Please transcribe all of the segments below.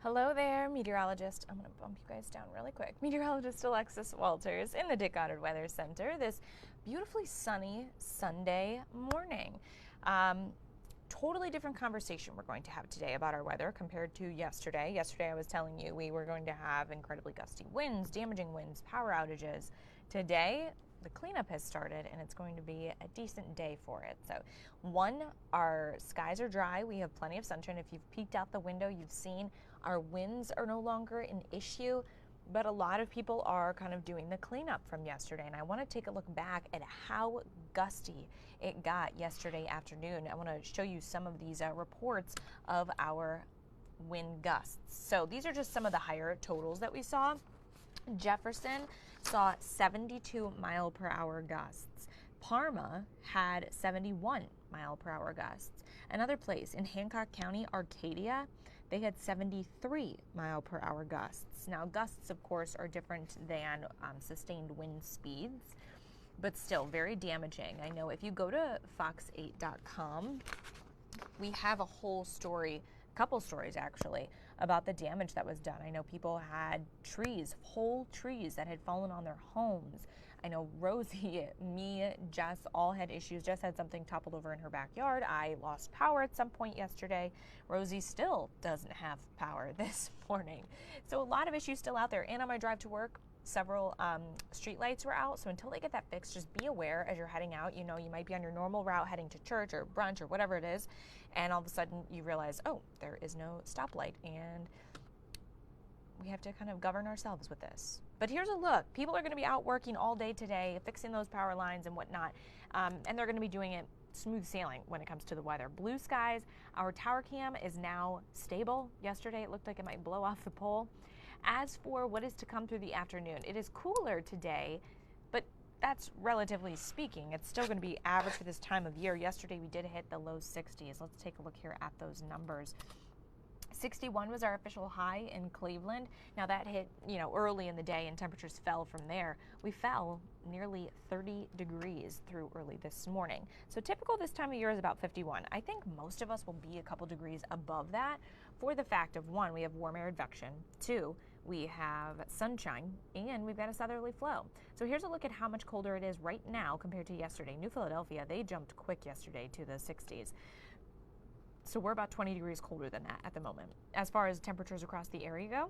Hello there, meteorologist. I'm going to bump you guys down really quick. Meteorologist Alexis Walters in the Dick Goddard Weather Center this beautifully sunny Sunday morning. Totally different conversation we're going to have today about our weather compared to yesterday. Yesterday I was telling you we were going to have incredibly gusty winds, damaging winds, power outages. Today, the cleanup has started and it's going to be a decent day for it. So one, our skies are dry. We have plenty of sunshine. If you've peeked out the window, you've seen our winds are no longer an issue, but a lot of people are kind of doing the cleanup from yesterday. And I want to take a look back at how gusty it got yesterday afternoon. I want to show you some of these reports of our wind gusts. So these are just some of the higher totals that we saw. Jefferson saw 72 mile per hour gusts. Parma had 71 mile per hour gusts. Another place in Hancock County, Arcadia, they had 73 mile per hour gusts. Now, gusts, of course, are different than sustained wind speeds, but still very damaging. I know if you go to fox8.com, we have a whole story, couple stories actually, about the damage that was done. I know people had trees, whole trees that had fallen on their homes. I know Rosie, me, Jess all had issues. Jess had something toppled over in her backyard. I lost power at some point yesterday. Rosie still doesn't have power this morning. So a lot of issues still out there. And on my drive to work, several street lights were out. So until they get that fixed, just be aware as you're heading out. You know, you might be on your normal route heading to church or brunch or whatever it is. And all of a sudden you realize, oh, there is no stoplight. And we have to kind of govern ourselves with this. But here's a look. People are going to be out working all day today, fixing those power lines and whatnot. And they're going to be doing it smooth sailing when it comes to the weather. Blue skies. Our tower cam is now stable. Yesterday it looked like it might blow off the pole. As for what is to come through the afternoon, it is cooler today, but that's relatively speaking. It's still going to be average for this time of year. Yesterday we did hit the low 60s. Let's take a look here at those numbers. 61 was our official high in Cleveland. Now that hit, early in the day and temperatures fell from there. We fell nearly 30 degrees through early this morning. So typical this time of year is about 51. I think most of us will be a couple degrees above that for the fact of one, we have warm air advection. Two, we have sunshine and we've got a southerly flow. So here's a look at how much colder it is right now compared to yesterday. New Philadelphia, they jumped quick yesterday to the 60s. So we're about 20 degrees colder than that at the moment. As far as temperatures across the area go,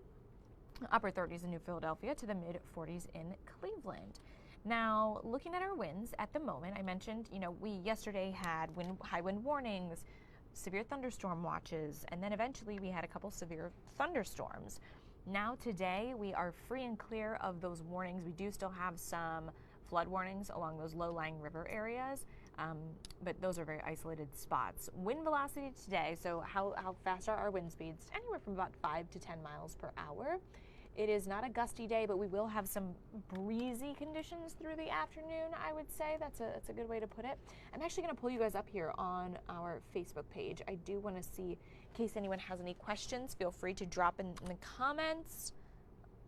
upper 30s in New Philadelphia to the mid 40s in Cleveland. Now, looking at our winds at the moment, I mentioned, we yesterday had high wind warnings, severe thunderstorm watches, and then eventually we had a couple severe thunderstorms. Now today we are free and clear of those warnings. We do still have some flood warnings along those low-lying river areas, but those are very isolated spots. Wind velocity today, so how fast are our wind speeds? Anywhere from about 5 to 10 miles per hour. It is not a gusty day, but we will have some breezy conditions through the afternoon, I would say. That's a good way to put it. I'm actually going to pull you guys up here on our Facebook page. I do want to see, in case anyone has any questions, feel free to drop in the comments.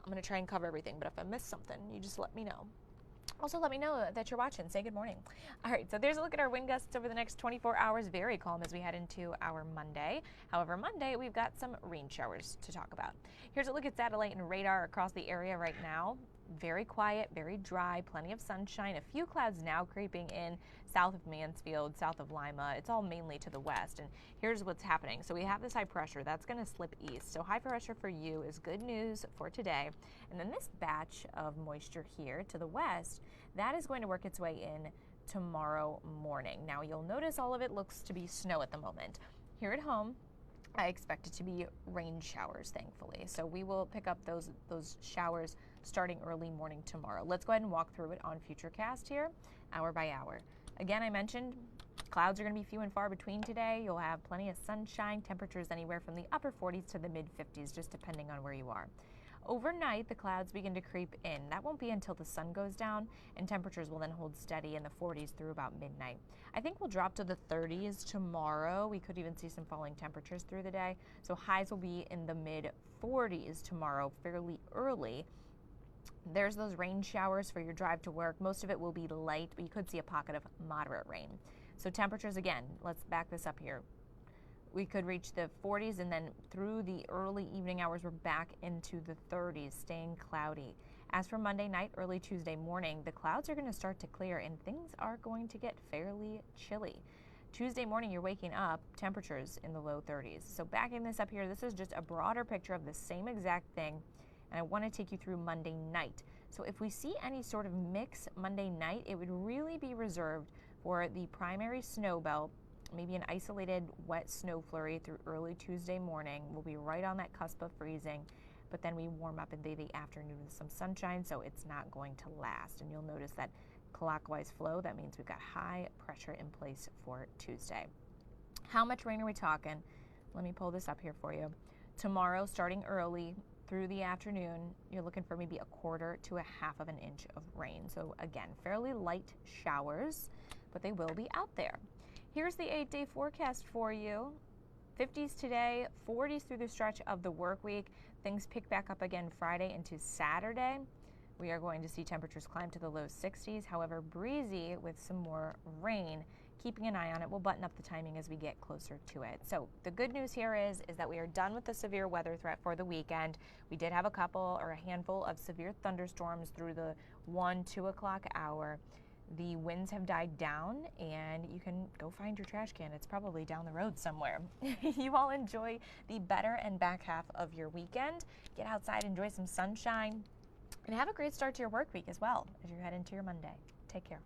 I'm going to try and cover everything, but if I miss something, you just let me know. Also, let me know that you're watching. Say good morning. All right, so there's a look at our wind gusts over the next 24 hours. Very calm as we head into our Monday. However, Monday, we've got some rain showers to talk about. Here's a look at satellite and radar across the area right now. Very quiet, very dry, plenty of sunshine. A few clouds now creeping in south of Mansfield, south of Lima. It's all mainly to the west. And here's what's happening. So we have this high pressure. That's going to slip east. So high pressure for you is good news for today. And then this batch of moisture here to the west, that is going to work its way in tomorrow morning. Now you'll notice all of it looks to be snow at the moment. Here at home, I expect it to be rain showers, thankfully. So we will pick up those showers starting early morning tomorrow. Let's go ahead and walk through it on Futurecast here, hour by hour. Again, I mentioned clouds are going to be few and far between today. You'll have plenty of sunshine, temperatures anywhere from the upper 40s to the mid 50s, just depending on where you are. Overnight, the clouds begin to creep in. That won't be until the sun goes down, and temperatures will then hold steady in the 40s through about midnight. I think we'll drop to the 30s tomorrow. We could even see some falling temperatures through the day. So highs will be in the mid 40s tomorrow, fairly early. There's those rain showers for your drive to work. Most of it will be light, but you could see a pocket of moderate rain. So temperatures, again, let's back this up here. we could reach the 40s, and then through the early evening hours, we're back into the 30s, staying cloudy. As for Monday night, early Tuesday morning, the clouds are going to start to clear and things are going to get fairly chilly. Tuesday morning, you're waking up, temperatures in the low 30s. So backing this up here, this is just a broader picture of the same exact thing, and I want to take you through Monday night. So if we see any sort of mix Monday night, it would really be reserved for the primary snow belt. Maybe an isolated wet snow flurry through early Tuesday morning. We'll be right on that cusp of freezing, but then we warm up into the afternoon with some sunshine, so it's not going to last. And you'll notice that clockwise flow, that means we've got high pressure in place for Tuesday. How much rain are we talking? Let me pull this up here for you. Tomorrow, starting early through the afternoon, you're looking for maybe 1/4 to 1/2 of an inch of rain. So again, fairly light showers, but they will be out there. Here's the 8-day forecast for you. 50s today, 40s through the stretch of the work week. Things pick back up again Friday into Saturday. We are going to see temperatures climb to the low 60s, however breezy with some more rain. Keeping an eye on it, we'll button up the timing as we get closer to it. So the good news here is that we are done with the severe weather threat for the weekend. We did have a couple or a handful of severe thunderstorms through the 1-2 o'clock hour. The winds have died down, and you can go find your trash can. It's probably down the road somewhere. You all enjoy the better and back half of your weekend. Get outside, enjoy some sunshine, and have a great start to your work week as well as you head into your Monday. Take care.